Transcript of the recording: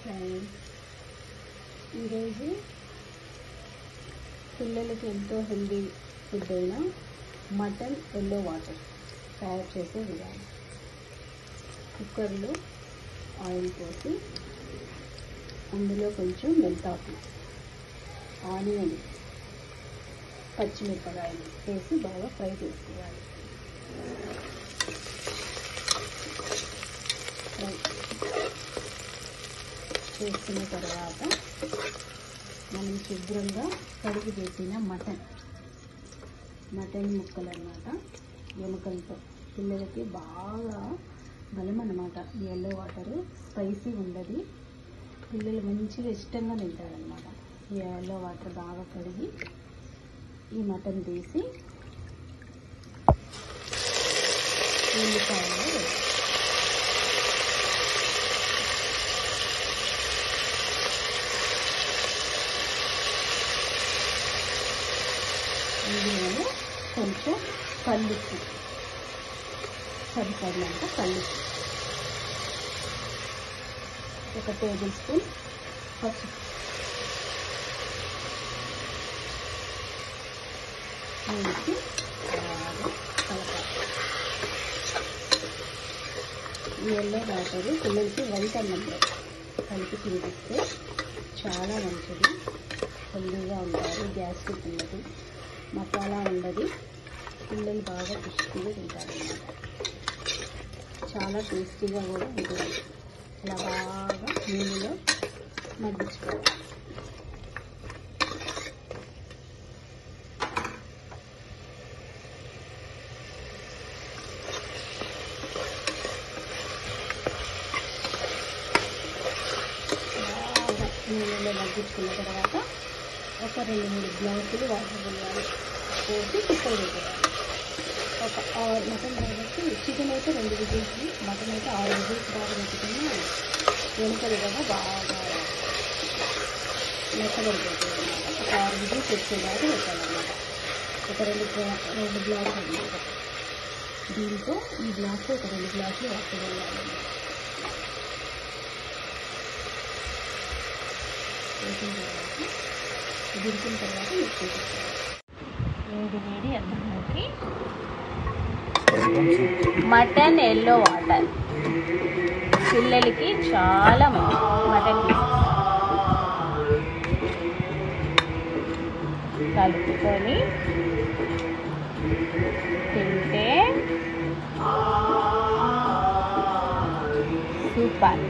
Friends, ఈరోజు పిల్లలకి ఎంతో హెల్దీ ఫుడ్ అయిన మటన్ ఎల్లో వాటర్ తయారు చేసే విధానం. కుక్కర్లో ఆయిల్ పోసి అందులో కొంచెం మెంతాకు, ఆనియన్, పచ్చిమిరపకాయలు వేసి బాగా ఫ్రై చేసుకోవాలి. చేసుకున్న తర్వాత మనం శుభ్రంగా కడిగి పెట్టిన మటన్ ముక్కలు అన్నమాట, ఎముకలతో. పిల్లలకి బాగా బలం అన్నమాట ఈ ఎల్లో వాటరు. స్పైసీ ఉండదు, పిల్లలు మంచిగా ఇష్టంగా తింటారనమాట. ఈ ఎల్లో వాటర్ బాగా కడిగి ఈ మటన్ తీసి ఉల్లిపాయలు ఇందులో కొంచెం కల్లుప్పు, సరిపడినంత కల్లుప్పు, 1 టేబుల్ స్పూన్ పసుపు వేసి బాగా కలపాలి. ఈ ఎల్లో వాటర్ పిల్లలకి వైట్ అన్నంలో కలిపి తినిపిస్తే చాలా మంచిది. హెల్దీగా ఉంటారు, గ్యాస్ట్రిక్ ఉండదు, మసాలా ఉండదు, పిల్లలు బాగా పుష్టిగా తింటారు అన్నమాట. చాలా టేస్టీగా కూడా ఉంటుంది. ఇలా బాగా నూనెలో మగ్గించుకోవాలి. బాగా నూనెలో మగ్గించుకున్న తర్వాత ఒక 2-3 గ్లాసులు వాటర్ పోయాలి. పోసి కుక్కర్ పెట్టాలి. ఒక 6 మటన్ కాబట్టి చికెన్ అయితే 2 విజిల్స్, మటన్ అయితే 6 విజిల్స్ బాగా పెట్టుకుని వెనుకలు కదా బాగా మెత్తబడిపోతుంది అన్నమాట. ఒక 6 విజిల్స్ వచ్చేలాగా పెట్టాలన్నమాట. ఒక 2 గ్లాసులు అన్నమాట. దీంతో ఈ గ్లాసు ఒక 2 గ్లాసులు వాటర్ వేయాలన్నమాట. వేసిన తర్వాత ఉడికిన తర్వాత వేసుకోవాలి. వేడి అన్నంలోకి మటన్ ఎల్లో వాటర్ పిల్లలకి చాలా మంచిది. మటన్ కలుపుకొని తింటే సూపర్.